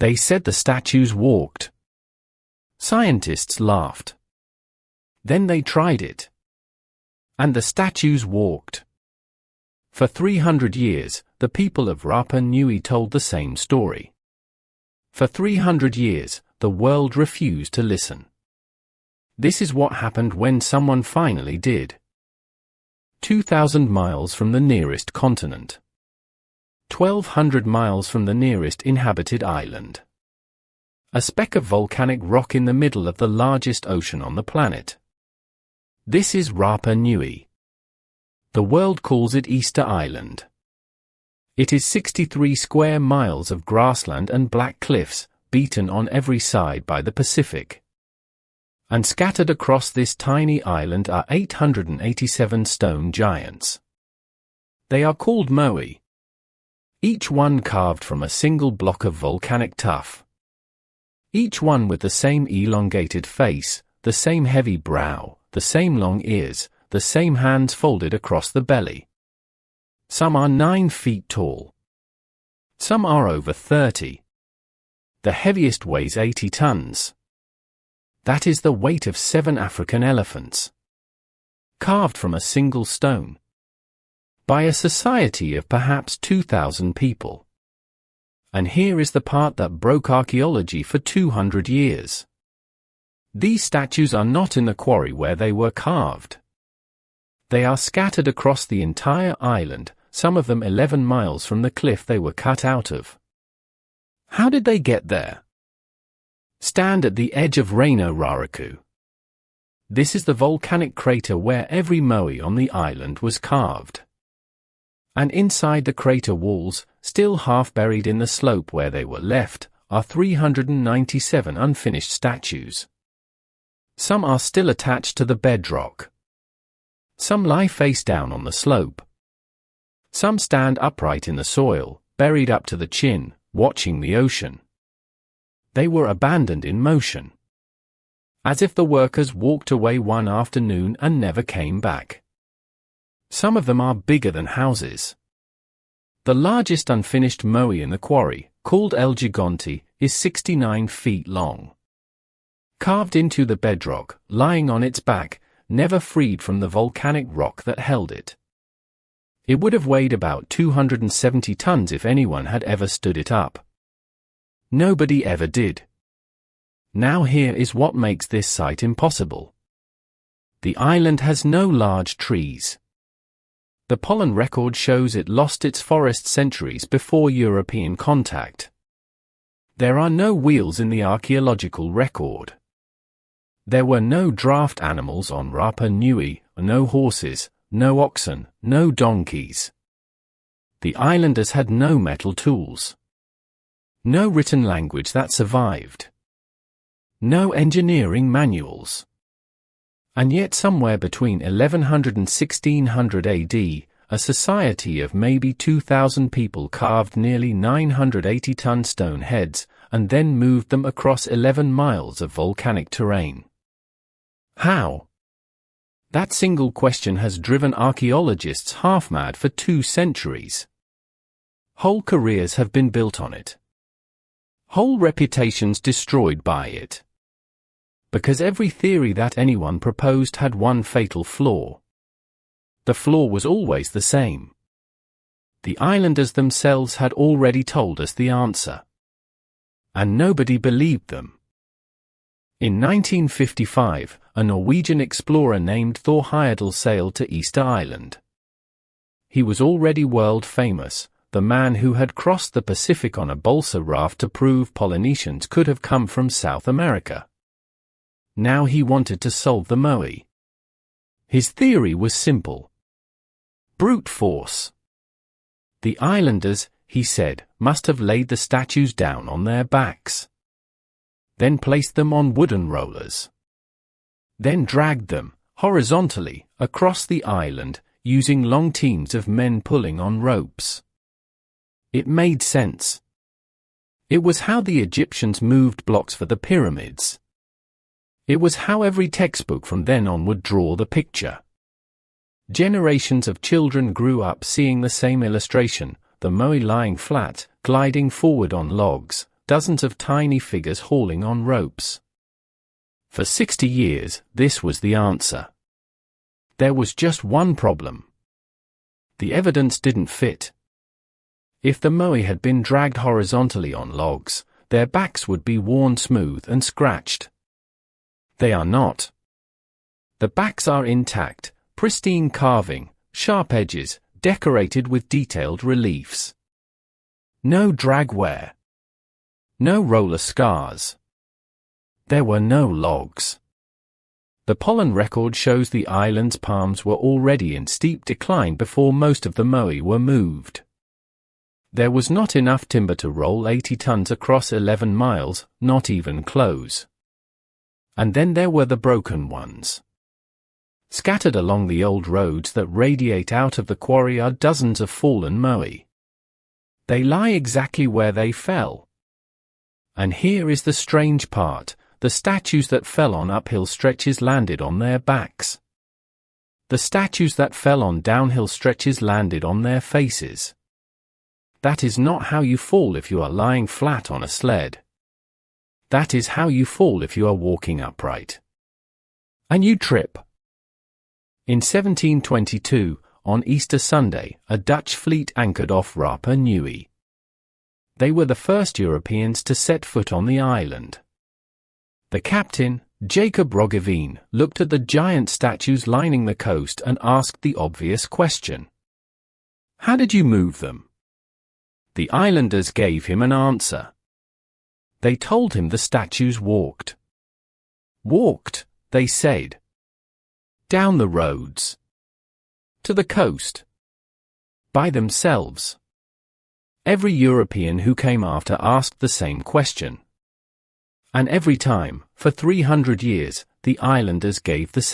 They said the statues walked. Scientists laughed. Then they tried it. And the statues walked. For 300 years, the people of Rapa Nui told the same story. For 300 years, the world refused to listen. This is what happened when someone finally did. 2,000 miles from the nearest continent. 1,200 miles from the nearest inhabited island. A speck of volcanic rock in the middle of the largest ocean on the planet. This is Rapa Nui. The world calls it Easter Island. It is 63 square miles of grassland and black cliffs, beaten on every side by the Pacific. And scattered across this tiny island are 887 stone giants. They are called moai. Each one carved from a single block of volcanic tuff. Each one with the same elongated face, the same heavy brow, the same long ears, the same hands folded across the belly. Some are 9 feet tall. Some are over 30. The heaviest weighs 80 tons. That is the weight of 7 African elephants. Carved from a single stone. By a society of perhaps 2,000 people. And here is the part that broke archaeology for 200 years. These statues are not in the quarry where they were carved. They are scattered across the entire island, some of them 11 miles from the cliff they were cut out of. How did they get there? Stand at the edge of Reino Raraku. This is the volcanic crater where every moai on the island was carved. And inside the crater walls, still half buried in the slope where they were left, are 397 unfinished statues. Some are still attached to the bedrock. Some lie face down on the slope. Some stand upright in the soil, buried up to the chin, watching the ocean. They were abandoned in motion. As if the workers walked away one afternoon and never came back. Some of them are bigger than houses. The largest unfinished moai in the quarry, called El Gigante, is 69 feet long. Carved into the bedrock, lying on its back, never freed from the volcanic rock that held it. It would have weighed about 270 tons if anyone had ever stood it up. Nobody ever did. Now here is what makes this site impossible. The island has no large trees. The pollen record shows it lost its forest centuries before European contact. There are no wheels in the archaeological record. There were no draft animals on Rapa Nui, no horses, no oxen, no donkeys. The islanders had no metal tools. No written language that survived. No engineering manuals. And yet somewhere between 1100 and 1600 AD, a society of maybe 2,000 people carved nearly 980-ton stone heads, and then moved them across 11 miles of volcanic terrain. How? That single question has driven archaeologists half-mad for 2 centuries. Whole careers have been built on it. Whole reputations destroyed by it. Because every theory that anyone proposed had one fatal flaw. The flaw was always the same. The islanders themselves had already told us the answer. And nobody believed them. In 1955, a Norwegian explorer named Thor Heyerdahl sailed to Easter Island. He was already world famous, the man who had crossed the Pacific on a balsa raft to prove Polynesians could have come from South America. Now he wanted to solve the moai. His theory was simple. Brute force. The islanders, he said, must have laid the statues down on their backs. Then placed them on wooden rollers. Then dragged them, horizontally, across the island, using long teams of men pulling on ropes. It made sense. It was how the Egyptians moved blocks for the pyramids. It was how every textbook from then on would draw the picture. Generations of children grew up seeing the same illustration, the moai lying flat, gliding forward on logs, dozens of tiny figures hauling on ropes. For 60 years, this was the answer. There was just one problem. The evidence didn't fit. If the moai had been dragged horizontally on logs, their backs would be worn smooth and scratched. They are not. The backs are intact, pristine carving, sharp edges, decorated with detailed reliefs. No drag wear. No roller scars. There were no logs. The pollen record shows the island's palms were already in steep decline before most of the moai were moved. There was not enough timber to roll 80 tons across 11 miles, not even close. And then there were the broken ones. Scattered along the old roads that radiate out of the quarry are dozens of fallen moai. They lie exactly where they fell. And here is the strange part, the statues that fell on uphill stretches landed on their backs. The statues that fell on downhill stretches landed on their faces. That is not how you fall if you are lying flat on a sled. That is how you fall if you are walking upright. And you trip. In 1722, on Easter Sunday, a Dutch fleet anchored off Rapa Nui. They were the first Europeans to set foot on the island. The captain, Jacob Roggeveen, looked at the giant statues lining the coast and asked the obvious question. How did you move them? The islanders gave him an answer. They told him the statues walked. Walked, they said. Down the roads. To the coast. By themselves. Every European who came after asked the same question. And every time, for 300 years, the islanders gave the same